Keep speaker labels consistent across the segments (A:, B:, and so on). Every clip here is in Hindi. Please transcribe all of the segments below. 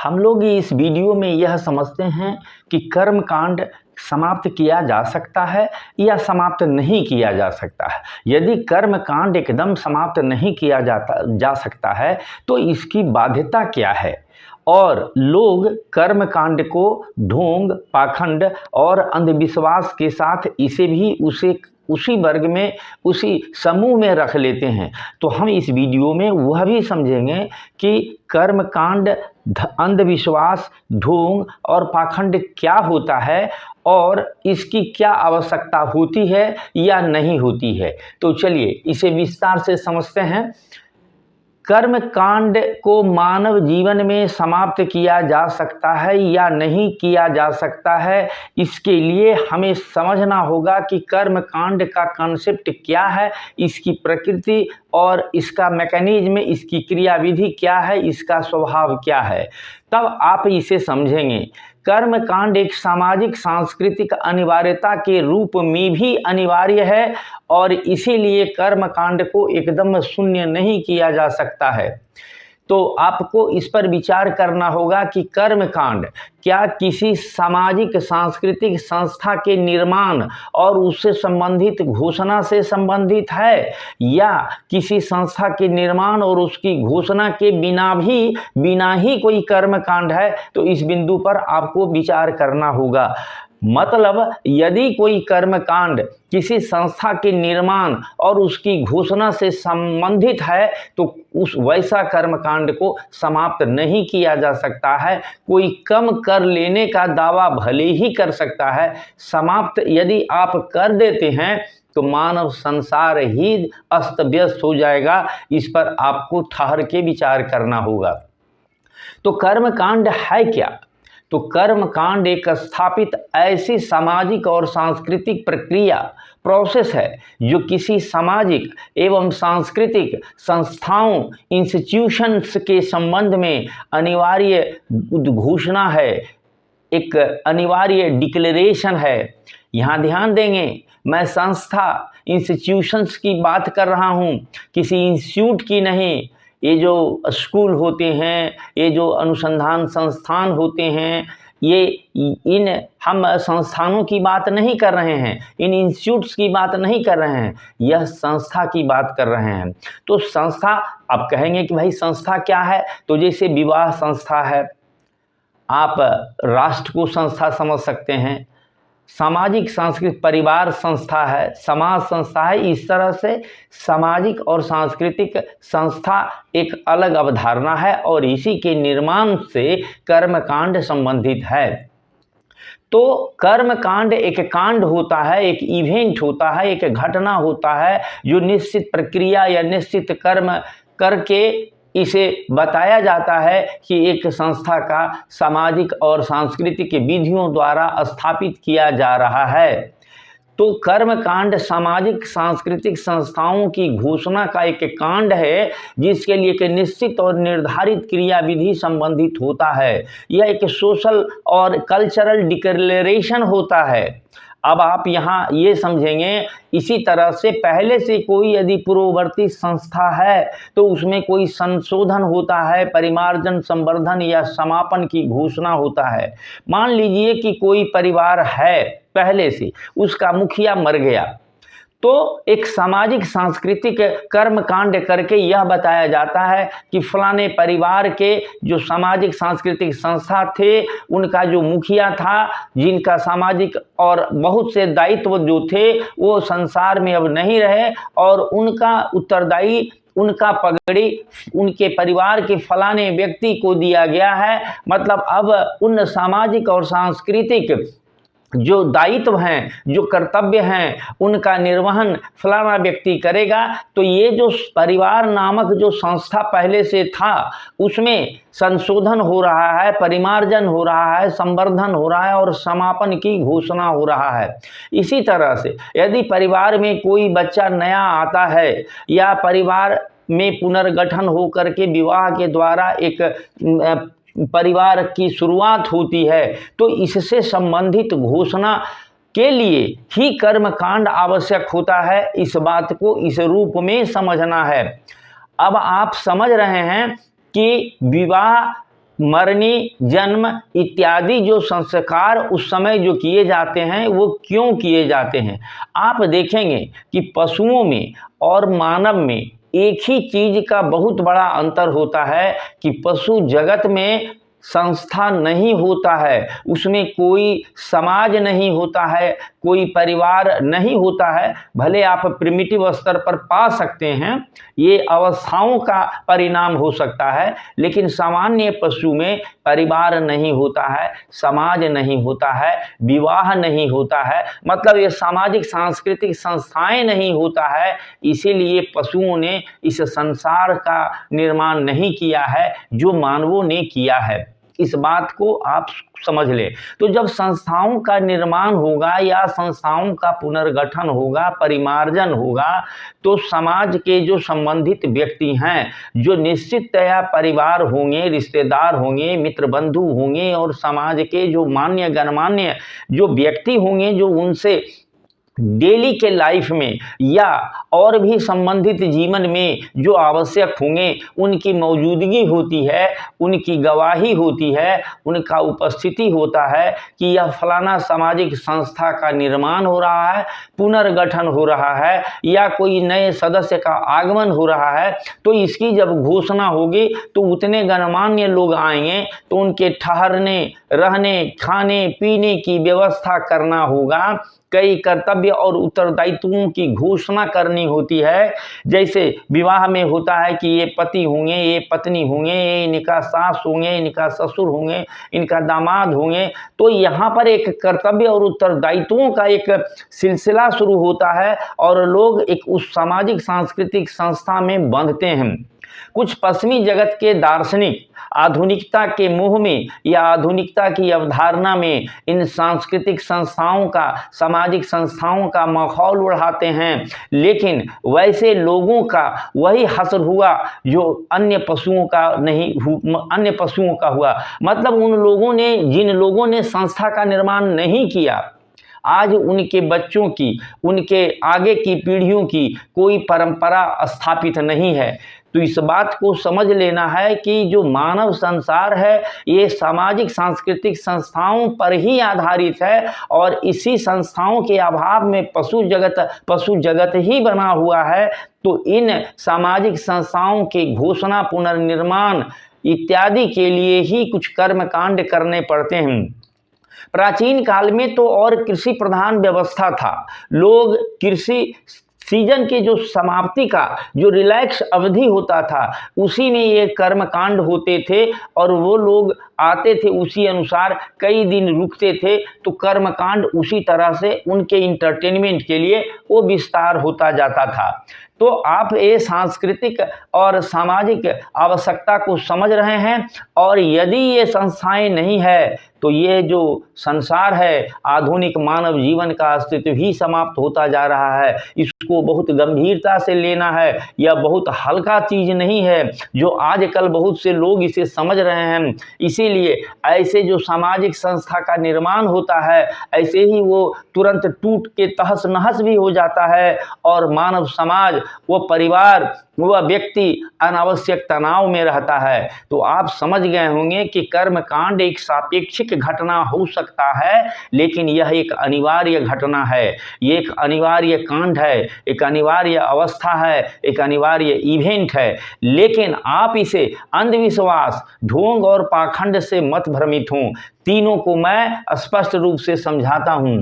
A: हम लोग इस वीडियो में यह समझते हैं कि कर्म कांड समाप्त किया जा सकता है या समाप्त नहीं किया जा सकता है। यदि कर्म कांड एकदम समाप्त नहीं किया जा सकता है तो इसकी बाध्यता क्या है, और लोग कर्म कांड को ढोंग, पाखंड और अंधविश्वास के साथ इसे भी उसी वर्ग में, उसी समूह में रख लेते हैं। तो हम इस वीडियो में वह भी समझेंगे कि कर्म कांड, अंधविश्वास, ढोंग और पाखंड क्या होता है और इसकी क्या आवश्यकता होती है या नहीं होती है। तो चलिए इसे विस्तार से समझते हैं। कर्म कांड को मानव जीवन में समाप्त किया जा सकता है या नहीं किया जा सकता है, इसके लिए हमें समझना होगा कि कर्म कांड का कॉन्सेप्ट क्या है, इसकी प्रकृति और इसका मैकेनिज्म, इसकी क्रियाविधि क्या है, इसका स्वभाव क्या है, तब आप इसे समझेंगे। कर्म कांड एक सामाजिक सांस्कृतिक अनिवार्यता के रूप में भी अनिवार्य है और इसीलिए कर्म कांड को एकदम शून्य नहीं किया जा सकता है। तो आपको इस पर विचार करना होगा कि कर्म कांड क्या किसी सामाजिक सांस्कृतिक संस्था के निर्माण और उससे संबंधित घोषणा से संबंधित है, या किसी संस्था के निर्माण और उसकी घोषणा के बिना ही कोई कर्म कांड है। तो इस बिंदु पर आपको विचार करना होगा। मतलब यदि कोई कर्म कांड किसी संस्था के निर्माण और उसकी घोषणा से संबंधित है तो उस वैसा कर्म कांड को समाप्त नहीं किया जा सकता है। कोई कम कर लेने का दावा भले ही कर सकता है, समाप्त यदि आप कर देते हैं तो मानव संसार ही अस्त व्यस्त हो जाएगा। इस पर आपको ठहर के विचार करना होगा। तो कर्म कांड है क्या? तो कर्म कांड एक स्थापित ऐसी सामाजिक और सांस्कृतिक प्रक्रिया, प्रोसेस है जो किसी सामाजिक एवं सांस्कृतिक संस्थाओं, इंस्टीट्यूशंस के संबंध में अनिवार्य घोषणा है, एक अनिवार्य डिक्लेरेशन है। यहाँ ध्यान देंगे, मैं संस्था, इंस्टीट्यूशंस की बात कर रहा हूँ, किसी इंस्टीट्यूट की नहीं। ये जो स्कूल होते हैं, ये जो अनुसंधान संस्थान होते हैं, इन हम संस्थानों की बात नहीं कर रहे हैं, इन इंस्टीट्यूट्स की बात नहीं कर रहे हैं, यह संस्था की बात कर रहे हैं। तो संस्था, आप कहेंगे कि भाई संस्था क्या है? तो जैसे विवाह संस्था है, आप राष्ट्र को संस्था समझ सकते हैं, सामाजिक सांस्कृतिक परिवार संस्था है, समाज संस्था है। इस तरह से सामाजिक और सांस्कृतिक संस्था एक अलग अवधारणा है और इसी के निर्माण से कर्मकांड संबंधित है। तो कर्म कांड एक कांड होता है, एक इवेंट होता है, एक घटना होता है जो निश्चित प्रक्रिया या निश्चित कर्म करके इसे बताया जाता है कि एक संस्था का सामाजिक और सांस्कृतिक विधियों द्वारा स्थापित किया जा रहा है। तो कर्म कांड सामाजिक सांस्कृतिक संस्थाओं की घोषणा का एक कांड है जिसके लिए एक निश्चित और निर्धारित क्रियाविधि संबंधित होता है। यह एक सोशल और कल्चरल डिक्लेरेशन होता है। अब आप यहाँ ये समझेंगे, इसी तरह से पहले से कोई यदि पूर्ववर्ती संस्था है तो उसमें कोई संशोधन होता है, परिमार्जन, संवर्धन या समापन की घोषणा होता है। मान लीजिए कि कोई परिवार है पहले से, उसका मुखिया मर गया, तो एक सामाजिक सांस्कृतिक कर्म कांड करके यह बताया जाता है कि फलाने परिवार के जो सामाजिक सांस्कृतिक संस्था थे, उनका जो मुखिया था, जिनका सामाजिक और बहुत से दायित्व जो थे वो संसार में अब नहीं रहे और उनका उत्तरदायी, उनका पगड़ी उनके परिवार के फलाने व्यक्ति को दिया गया है। मतलब अब उन सामाजिक और सांस्कृतिक जो दायित्व हैं, जो कर्तव्य हैं, उनका निर्वहन फलाना व्यक्ति करेगा। तो ये जो परिवार नामक जो संस्था पहले से था उसमें संशोधन हो रहा है, परिमार्जन हो रहा है, संवर्धन हो रहा है और समापन की घोषणा हो रहा है। इसी तरह से यदि परिवार में कोई बच्चा नया आता है या परिवार में पुनर्गठन हो करके विवाह के द्वारा एक परिवार की शुरुआत होती है तो इससे संबंधित घोषणा के लिए ही कर्म कांड आवश्यक होता है। इस बात को इस रूप में समझना है। अब आप समझ रहे हैं कि विवाह मरनी, जन्म इत्यादि जो संस्कार उस समय जो किए जाते हैं वो क्यों किए जाते हैं। आप देखेंगे कि पशुओं में और मानव में एक ही चीज का बहुत बड़ा अंतर होता है कि पशु जगत में संस्था नहीं होता है, उसमें कोई समाज नहीं होता है, कोई परिवार नहीं होता है। भले आप प्रिमिटिव स्तर पर पा सकते हैं, ये अवस्थाओं का परिणाम हो सकता है, लेकिन सामान्य पशु में परिवार नहीं होता है, समाज नहीं होता है, विवाह नहीं होता है, मतलब ये सामाजिक सांस्कृतिक संस्थाएं नहीं होता है। इसीलिए पशुओं ने इस संसार का निर्माण नहीं किया है जो मानवों ने किया है। इस बात को आप समझ ले। तो जब संस्थाओं का निर्माण होगा या संस्थाओं का पुनर्गठन होगा, परिमार्जन होगा, तो समाज के जो संबंधित व्यक्ति हैं, जो निश्चिततया परिवार होंगे, रिश्तेदार होंगे, मित्र बंधु होंगे और समाज के जो मान्य गणमान्य जो व्यक्ति होंगे, जो उनसे डेली के लाइफ में या और भी संबंधित जीवन में जो आवश्यक होंगे, उनकी मौजूदगी होती है, उनकी गवाही होती है, उनका उपस्थिति होता है कि यह फलाना सामाजिक संस्था का निर्माण हो रहा है, पुनर्गठन हो रहा है या कोई नए सदस्य का आगमन हो रहा है। तो इसकी जब घोषणा होगी तो उतने गणमान्य लोग आएंगे, तो उनके ठहरने, रहने, खाने पीने की व्यवस्था करना होगा, कई कर्तव्य और उत्तरदायित्वों की घोषणा करनी होती है। जैसे विवाह में होता है कि ये पति होंगे, ये पत्नी होंगे, ये इनका सास होंगे, इनका ससुर होंगे, इनका दामाद होंगे। तो यहाँ पर एक कर्तव्य और उत्तरदायित्वों का एक सिलसिला शुरू होता है और लोग एक उस सामाजिक सांस्कृतिक संस्था में बंधते हैं। कुछ पश्चिमी जगत के दार्शनिक आधुनिकता के मोह में या आधुनिकता की अवधारणा में इन सांस्कृतिक संस्थाओं का, सामाजिक संस्थाओं का माहौल उड़ाते हैं, लेकिन वैसे लोगों का वही हश्र हुआ जो अन्य पशुओं का नहीं, अन्य पशुओं का हुआ। मतलब उन लोगों ने, जिन लोगों ने संस्था का निर्माण नहीं किया, आज उनके बच्चों की, उनके आगे की पीढ़ियों की कोई परंपरा स्थापित नहीं है। तो इस बात को समझ लेना है कि जो मानव संसार है ये सामाजिक सांस्कृतिक संस्थाओं पर ही आधारित है और इसी संस्थाओं के अभाव में पशु जगत ही बना हुआ है। तो इन सामाजिक संस्थाओं के घोषणा, पुनर्निर्माण इत्यादि के लिए ही कुछ कर्मकांड करने पड़ते हैं। प्राचीन काल में तो और कृषि प्रधान व्यवस्था था। लोग कृषि सीजन की जो समाप्ति का जो रिलैक्स अवधि होता था, उसी में ये कर्मकांड होते थे और वो लोग आते थे, उसी अनुसार कई दिन रुकते थे। तो कर्मकांड उसी तरह से उनके इंटरटेनमेंट के लिए वो विस्तार होता जाता था। तो आप ये सांस्कृतिक और सामाजिक आवश्यकता को समझ रहे हैं। और यदि ये संस्थाएं नहीं है तो ये जो संसार है, आधुनिक मानव जीवन का अस्तित्व ही समाप्त होता जा रहा है। इसको बहुत गंभीरता से लेना है, यह बहुत हल्का चीज नहीं है जो आजकल बहुत से लोग इसे समझ रहे हैं। इसीलिए ऐसे जो सामाजिक संस्था का निर्माण होता है, ऐसे ही वो तुरंत टूट के तहस नहस भी हो जाता है और मानव समाज, वो परिवार, वह व्यक्ति अनावश्यक तनाव में रहता है। तो आप समझ गए होंगे कि कर्मकांड एक सापेक्षिक घटना हो सकता है, लेकिन यह एक अनिवार्य घटना है, ये एक अनिवार्य कांड है, एक अनिवार्य अवस्था है, एक अनिवार्य इवेंट है। लेकिन आप इसे अंधविश्वास, ढोंग और पाखंड से मत भ्रमित हों। तीनों को मैं स्पष्ट रूप से समझाता हूं।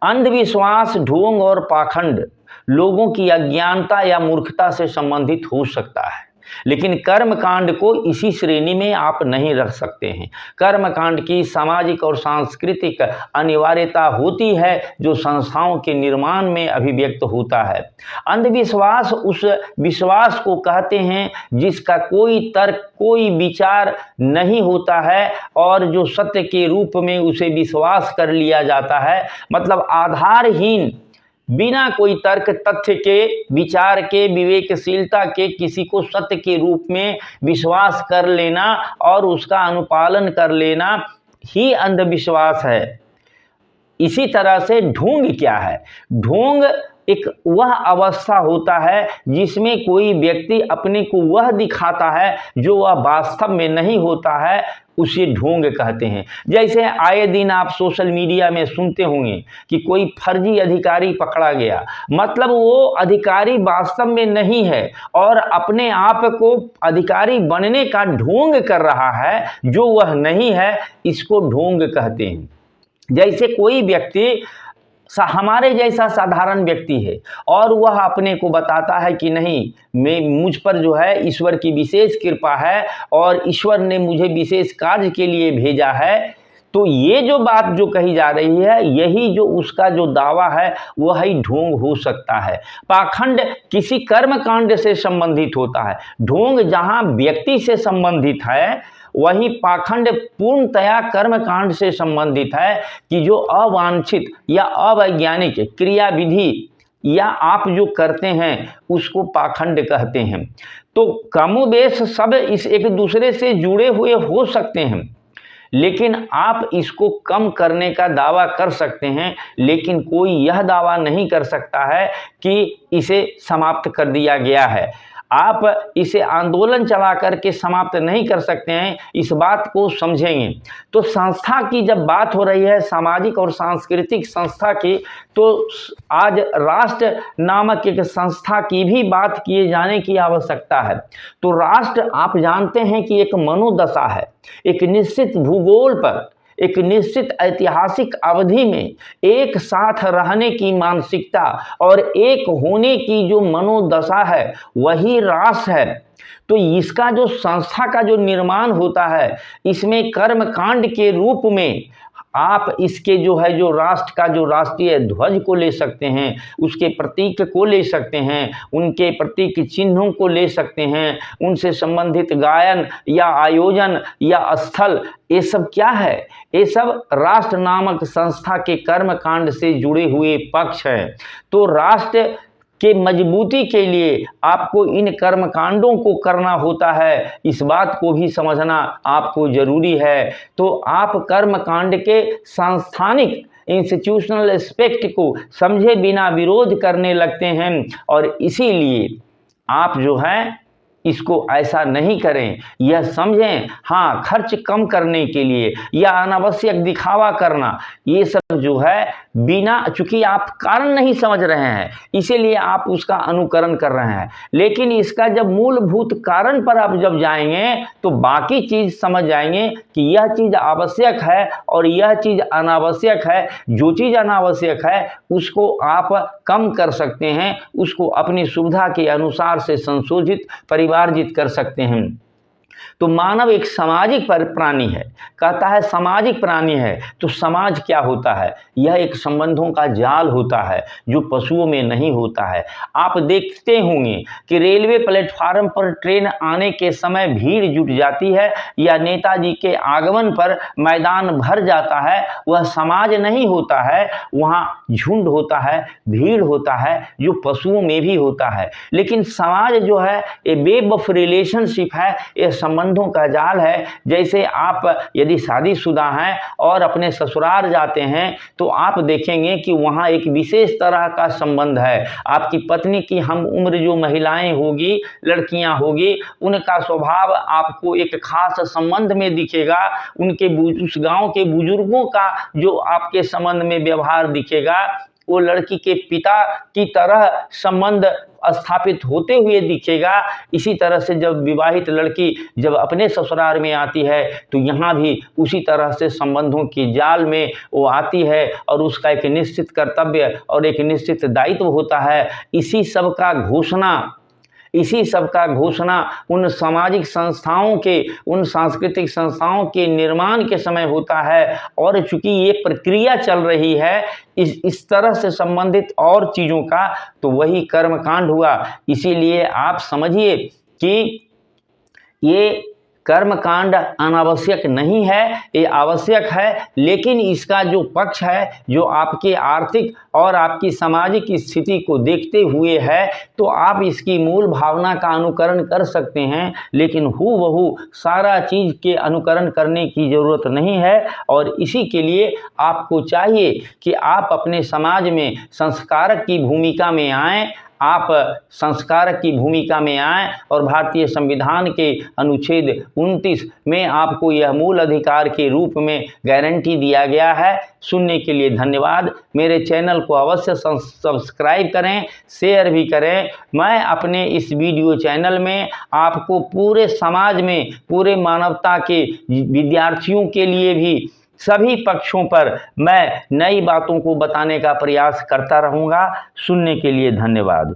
A: अंधविश्वास, ढोंग और पाखंड लोगों की अज्ञानता या मूर्खता से संबंधित हो सकता है, लेकिन कर्मकांड को इसी श्रेणी में आप नहीं रख सकते हैं। कर्मकांड की सामाजिक और सांस्कृतिक अनिवार्यता होती है जो संस्थाओं के निर्माण में अभिव्यक्त होता है। अंधविश्वास उस विश्वास को कहते हैं जिसका कोई तर्क, कोई विचार नहीं होता है और जो सत्य के रूप में उसे विश्वास कर लिया जाता है। मतलब आधारहीन, बिना कोई तर्क, तथ्य के, विचार के, विवेकशीलता के किसी को सत्य के रूप में विश्वास कर लेना और उसका अनुपालन कर लेना ही अंधविश्वास है। इसी तरह से ढोंग क्या है? ढोंग एक वह अवस्था होता है जिसमें कोई व्यक्ति अपने को वह दिखाता है जो वह वास्तव में नहीं होता है, उसे ढोंग कहते हैं। जैसे आए दिन आप सोशल मीडिया में सुनते होंगे कि कोई फर्जी अधिकारी पकड़ा गया, मतलब वो अधिकारी वास्तव में नहीं है और अपने आप को अधिकारी बनने का ढोंग कर रहा है जो वह नहीं है, इसको ढोंग कहते हैं। जैसे कोई व्यक्ति हमारे जैसा साधारण व्यक्ति है और वह अपने को बताता है कि नहीं, मुझ पर जो है ईश्वर की विशेष कृपा है और ईश्वर ने मुझे विशेष कार्य के लिए भेजा है, तो ये जो बात जो कही जा रही है, यही जो उसका जो दावा है वह ही ढोंग हो सकता है। पाखंड किसी कर्म कांड से संबंधित होता है, ढोंग जहाँ व्यक्ति से संबंधित है वही पाखंड पूर्णतया कर्म कांड से संबंधित है कि जो अवांछित या अवैज्ञानिक क्रिया विधि या आप जो करते हैं उसको पाखंड कहते हैं। तो कमोबेश सब इस एक दूसरे से जुड़े हुए हो सकते हैं, लेकिन आप इसको कम करने का दावा कर सकते हैं, लेकिन कोई यह दावा नहीं कर सकता है कि इसे समाप्त कर दिया गया है। आप इसे आंदोलन चला करके समाप्त नहीं कर सकते हैं, इस बात को समझेंगे। तो संस्था की जब बात हो रही है, सामाजिक और सांस्कृतिक संस्था की, तो आज राष्ट्र नामक एक संस्था की भी बात किए जाने की आवश्यकता है। तो राष्ट्र आप जानते हैं कि एक मनोदशा है, एक निश्चित भूगोल पर एक निश्चित ऐतिहासिक अवधि में एक साथ रहने की मानसिकता और एक होने की जो मनोदशा है वही राष्ट्र है। तो इसका जो संस्था का जो निर्माण होता है, इसमें कर्म कांड के रूप में आप इसके जो है जो राष्ट्र का जो राष्ट्रीय ध्वज को ले सकते हैं, उसके प्रतीक को ले सकते हैं, उनके प्रतीक चिन्हों को ले सकते हैं, उनसे संबंधित गायन या आयोजन या स्थल, ये सब क्या है? ये सब राष्ट्र नामक संस्था के कर्म कांड से जुड़े हुए पक्ष हैं। तो राष्ट्र के मजबूती के लिए आपको इन कर्म कांडों को करना होता है, इस बात को भी समझना आपको जरूरी है। तो आप कर्म कांड के सांस्थानिक इंस्टीट्यूशनल एस्पेक्ट को समझे बिना विरोध करने लगते हैं और इसीलिए आप जो है इसको ऐसा नहीं करें। यह समझें, हाँ, खर्च कम करने के लिए या अनावश्यक दिखावा करना, ये सब जो है बिना, चूंकि आप कारण नहीं समझ रहे हैं इसीलिए आप उसका अनुकरण कर रहे हैं, लेकिन इसका जब मूलभूत कारण पर आप जब जाएंगे तो बाकी चीज समझ जाएंगे कि यह चीज आवश्यक है और यह चीज अनावश्यक है। जो चीज अनावश्यक है उसको आप कम कर सकते हैं, उसको अपनी सुविधा के अनुसार से संशोधित परिवारजित कर सकते हैं। तो मानव एक सामाजिक प्राणी है, कहता है सामाजिक प्राणी है। तो समाज क्या होता है? यह एक संबंधों का जाल होता है जो पशुओं में नहीं होता है। आप देखते होंगे कि रेलवे प्लेटफार्म पर ट्रेन आने के समय भीड़ जुट जाती है या नेताजी के आगमन पर मैदान भर जाता है, वह समाज नहीं होता है, वहाँ झुंड होता है, भीड़ होता है, जो पशुओं में भी होता है। लेकिन समाज जो है ये वेब ऑफ रिलेशनशिप है, ये संबंधों का जाल है। जैसे आप यदि शादीशुदा हैं और अपने ससुराल जाते हैं तो आप देखेंगे कि वहाँ एक विशेष तरह का संबंध है। आपकी पत्नी की हम उम्र जो महिलाएं होगी, लड़कियां होगी, उनका स्वभाव आपको एक खास संबंध में दिखेगा। उनके उस गांव के बुजुर्गों का जो आपके संबंध में व्यवहार दिखेगा वो लड़की के पिता की तरह संबंध स्थापित होते हुए दिखेगा। इसी तरह से जब विवाहित लड़की जब अपने ससुराल में आती है तो यहाँ भी उसी तरह से संबंधों के जाल में वो आती है और उसका एक निश्चित कर्तव्य और एक निश्चित दायित्व होता है। इसी सब का घोषणा उन सामाजिक संस्थाओं के, उन सांस्कृतिक संस्थाओं के निर्माण के समय होता है। और चूंकि ये प्रक्रिया चल रही है इस तरह से संबंधित और चीज़ों का, तो वही कर्मकांड हुआ। इसीलिए आप समझिए कि ये कर्मकांड अनावश्यक नहीं है, ये आवश्यक है, लेकिन इसका जो पक्ष है, जो आपके आर्थिक और आपकी सामाजिक स्थिति को देखते हुए है, तो आप इसकी मूल भावना का अनुकरण कर सकते हैं, लेकिन हूबहू सारा चीज़ के अनुकरण करने की ज़रूरत नहीं है। और इसी के लिए आपको चाहिए कि आप अपने समाज में संस्कारक की भूमिका में आएँ, आप संस्कारक की भूमिका में आएँ और भारतीय संविधान के अनुच्छेद 29 में आपको यह मूल अधिकार के रूप में गारंटी दिया गया है। सुनने के लिए धन्यवाद। मेरे चैनल को अवश्य सब्सक्राइब करें, शेयर भी करें। मैं अपने इस वीडियो चैनल में आपको पूरे समाज में, पूरे मानवता के विद्यार्थियों के लिए भी सभी पक्षों पर मैं नई बातों को बताने का प्रयास करता रहूँगा। सुनने के लिए धन्यवाद।